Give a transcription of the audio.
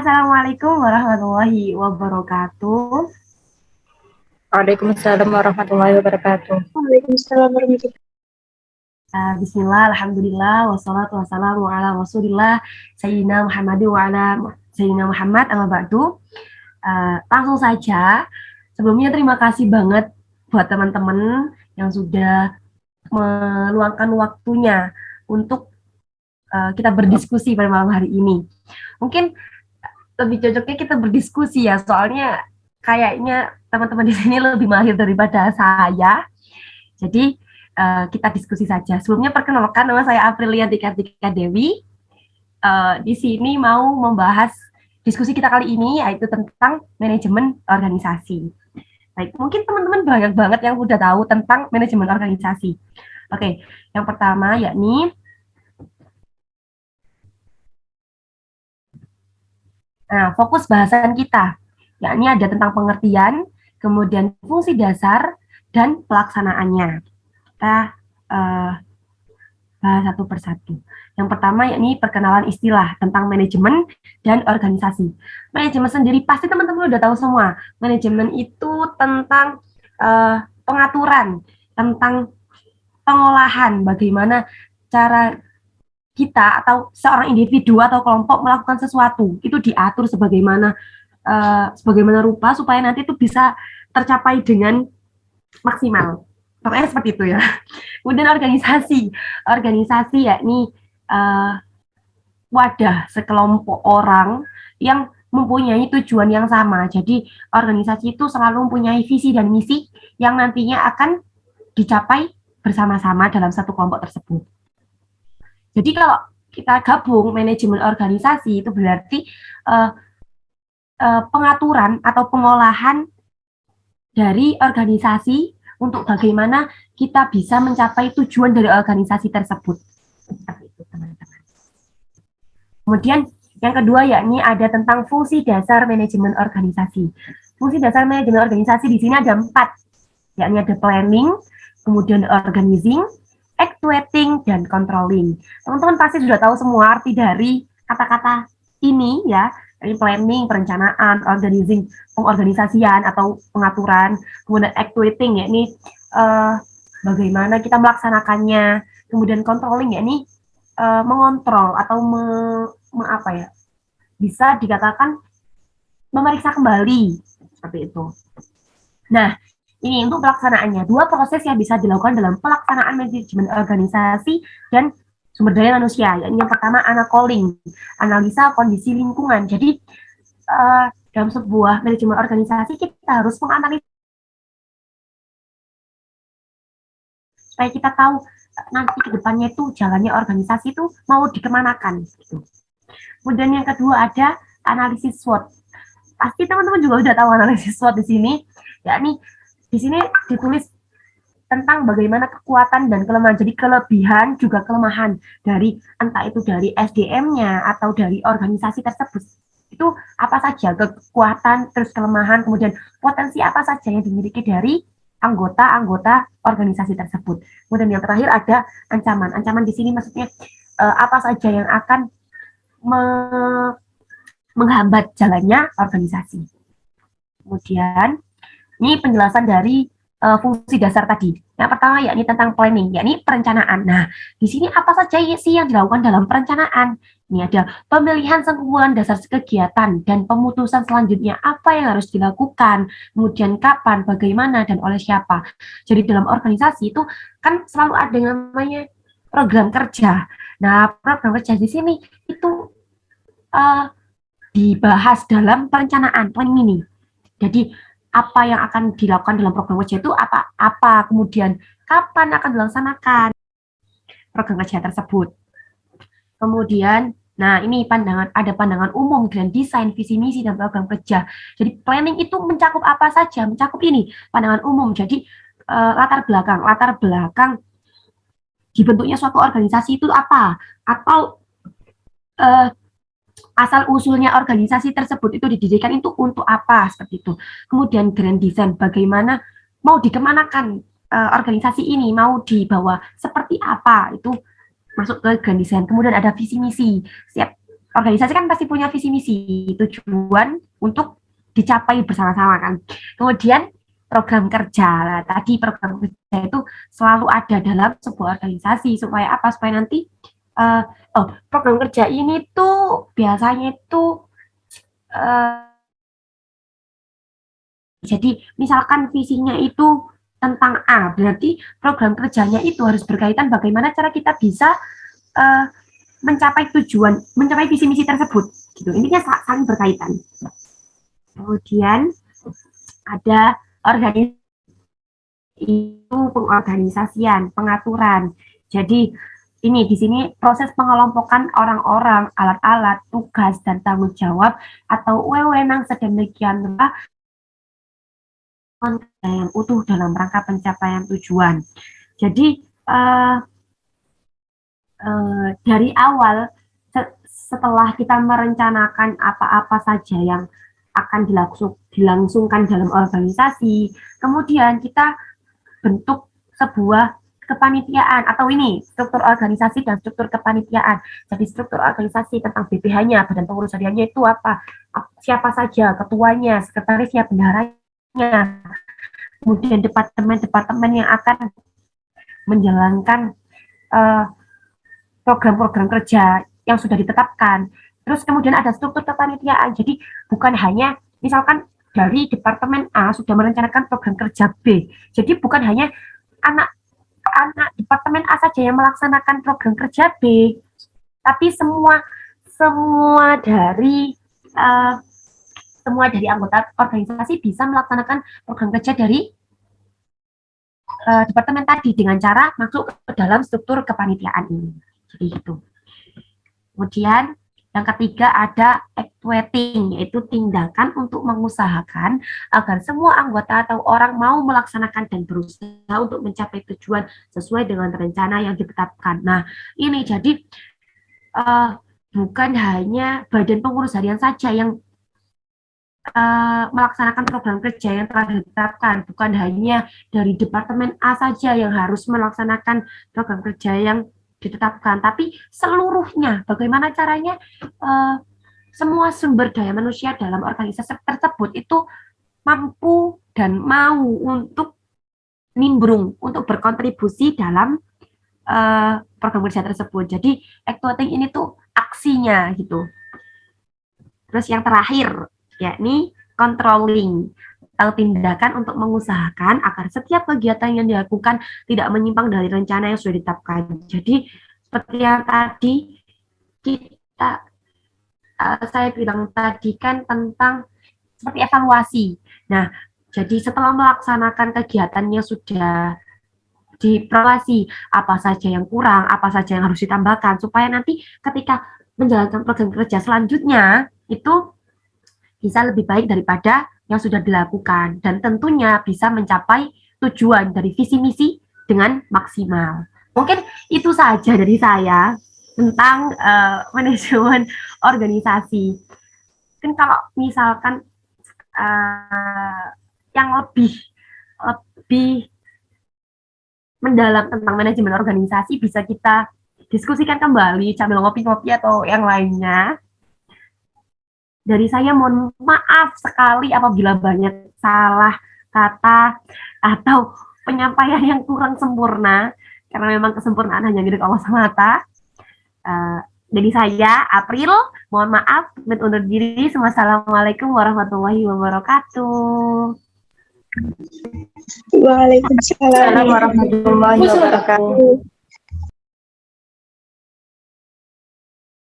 Assalamualaikum warahmatullahi wabarakatuh. Waalaikumsalam warahmatullahi wabarakatuh. Waalaikumsalam warahmatullahi wabarakatuh. Bismillah, alhamdulillah, wassalatu wassalamu ala rasulillah, Sayyidina Muhammad wa ala Sayyidina Muhammad, amma ba'du. Langsung saja, sebelumnya terima kasih banget buat teman-teman yang sudah meluangkan waktunya untuk kita berdiskusi pada malam hari ini. Mungkin lebih cocoknya kita berdiskusi ya, soalnya kayaknya teman-teman di sini lebih mahir daripada saya. Jadi kita diskusi saja. Sebelumnya perkenalkan, nama saya Aprilia Tika Dewi. Di sini mau membahas diskusi kita kali ini yaitu tentang manajemen organisasi. Baik, mungkin teman-teman banyak banget yang udah tahu tentang manajemen organisasi. Oke, yang pertama yakni fokus bahasan kita, yakni ada tentang pengertian, kemudian fungsi dasar, dan pelaksanaannya. Kita bahas satu persatu. Yang pertama yakni perkenalan istilah tentang manajemen dan organisasi. Manajemen sendiri pasti teman-teman udah tahu semua. Manajemen itu tentang pengaturan, tentang pengolahan, bagaimana cara kita atau seorang individu atau kelompok melakukan sesuatu itu diatur sebagaimana rupa supaya nanti itu bisa tercapai dengan maksimal. Pokoknya seperti itu ya. Kemudian organisasi yakni wadah sekelompok orang yang mempunyai tujuan yang sama. Jadi organisasi itu selalu mempunyai visi dan misi yang nantinya akan dicapai bersama-sama dalam satu kelompok tersebut. Jadi kalau kita gabung manajemen organisasi itu berarti pengaturan atau pengolahan dari organisasi untuk bagaimana kita bisa mencapai tujuan dari organisasi tersebut. Seperti itu, teman-teman. Kemudian yang kedua yakni ada tentang fungsi dasar manajemen organisasi. Fungsi dasar manajemen organisasi di sini ada 4, yakni ada planning, kemudian organizing, actuating, dan controlling. Teman-teman pasti sudah tahu semua arti dari kata-kata ini ya. Dari planning, perencanaan, organizing, pengorganisasian atau pengaturan, kemudian actuating yakni bagaimana kita melaksanakannya, kemudian controlling yakni mengontrol atau bisa dikatakan memeriksa kembali seperti itu. Nah, ini untuk pelaksanaannya. 2 proses yang bisa dilakukan dalam pelaksanaan manajemen organisasi dan sumber daya manusia. Yang pertama calling, analisa kondisi lingkungan. Jadi dalam sebuah manajemen organisasi kita harus menganalisa supaya kita tahu nanti ke depannya itu jalannya organisasi itu mau dikemanakan. Gitu. Kemudian yang kedua ada analisis SWOT. Pasti teman-teman juga udah tahu analisis SWOT di sini. Yakni di sini ditulis tentang bagaimana kekuatan dan kelemahan. Jadi kelebihan juga kelemahan dari entah itu dari SDM-nya atau dari organisasi tersebut. Itu apa saja kekuatan, terus kelemahan, kemudian potensi apa saja yang dimiliki dari anggota-anggota organisasi tersebut. Kemudian yang terakhir ada ancaman. Ancaman di sini maksudnya apa saja yang akan menghambat jalannya organisasi. Kemudian ini penjelasan dari fungsi dasar tadi. Yang pertama yakni tentang planning, yakni perencanaan. Nah, di sini apa saja sih yang dilakukan dalam perencanaan? Ini ada pemilihan kesimpulan dasar kegiatan dan pemutusan selanjutnya apa yang harus dilakukan, kemudian kapan, bagaimana, dan oleh siapa. Jadi dalam organisasi itu kan selalu ada yang namanya program kerja. Nah, program kerja di sini itu dibahas dalam perencanaan, planning ini. Jadi apa yang akan dilakukan dalam program kerja itu apa, kemudian kapan akan dilaksanakan program kerja tersebut. Kemudian, nah ini ada pandangan umum dan desain visi misi dan program kerja. Jadi planning itu mencakup apa saja? Mencakup ini pandangan umum. Jadi latar belakang dibentuknya suatu organisasi itu apa? Atau asal usulnya organisasi tersebut itu didirikan itu untuk apa, seperti itu. Kemudian grand design, bagaimana mau dikemanakan organisasi ini, mau dibawa seperti apa, itu masuk ke grand design. Kemudian ada visi misi, setiap organisasi kan pasti punya visi misi, tujuan untuk dicapai bersama-sama kan. Kemudian program kerja. Nah, tadi program kerja itu selalu ada dalam sebuah organisasi supaya apa? Supaya nanti program kerja ini tuh biasanya itu jadi misalkan visinya itu tentang A, berarti program kerjanya itu harus berkaitan bagaimana cara kita bisa mencapai tujuan, mencapai visi misi tersebut. Gitu. Intinya saling berkaitan. Kemudian ada organisasi itu pengorganisasian, pengaturan. Jadi ini di sini proses pengelompokan orang-orang, alat-alat, tugas dan tanggung jawab atau wewenang sedemikian rupa yang utuh dalam rangka pencapaian tujuan. Jadi dari awal setelah kita merencanakan apa-apa saja yang akan dilangsungkan dalam organisasi, kemudian kita bentuk sebuah kepanitiaan atau ini struktur organisasi dan struktur kepanitiaan. Jadi struktur organisasi tentang BPH-nya, badan pengurus hariannya itu apa, siapa saja ketuanya, sekretarisnya, bendaharanya, kemudian departemen-departemen yang akan menjalankan program-program kerja yang sudah ditetapkan. Terus kemudian ada struktur kepanitiaan. Jadi bukan hanya misalkan dari departemen A sudah merencanakan program kerja B. Jadi bukan hanya anak departemen A saja yang melaksanakan program kerja B, tapi semua dari anggota organisasi bisa melaksanakan program kerja dari departemen tadi dengan cara masuk ke dalam struktur kepanitiaan ini. Jadi itu. Kemudian yang ketiga ada actuating, yaitu tindakan untuk mengusahakan agar semua anggota atau orang mau melaksanakan dan berusaha untuk mencapai tujuan sesuai dengan rencana yang ditetapkan. Nah, ini jadi bukan hanya badan pengurus harian saja yang melaksanakan program kerja yang telah ditetapkan, bukan hanya dari departemen A saja yang harus melaksanakan program kerja yang ditetapkan, tapi seluruhnya. Bagaimana caranya semua sumber daya manusia dalam organisasi tersebut itu mampu dan mau untuk nimbrung, untuk berkontribusi dalam program kerja tersebut. Jadi actuating ini tuh aksinya gitu. Terus yang terakhir yakni controlling, atau tindakan untuk mengusahakan agar setiap kegiatan yang dilakukan tidak menyimpang dari rencana yang sudah ditetapkan. Jadi seperti yang tadi saya bilang tadi kan tentang seperti evaluasi. Nah, jadi setelah melaksanakan kegiatannya sudah dievaluasi apa saja yang kurang, apa saja yang harus ditambahkan supaya nanti ketika menjalankan program kerja selanjutnya itu bisa lebih baik daripada yang sudah dilakukan dan tentunya bisa mencapai tujuan dari visi misi dengan maksimal. Mungkin itu saja dari saya tentang manajemen organisasi. Mungkin kalau misalkan yang lebih mendalam tentang manajemen organisasi bisa kita diskusikan kembali sambil ngopi-ngopi atau yang lainnya. Dari saya mohon maaf sekali apabila banyak salah kata atau penyampaian yang kurang sempurna, karena memang kesempurnaan hanya milik Allah semata. Dari saya, April, mohon maaf, undur diri. Wassalamualaikum warahmatullahi wabarakatuh. Waalaikumsalam Warahmatullahi wabarakatuh.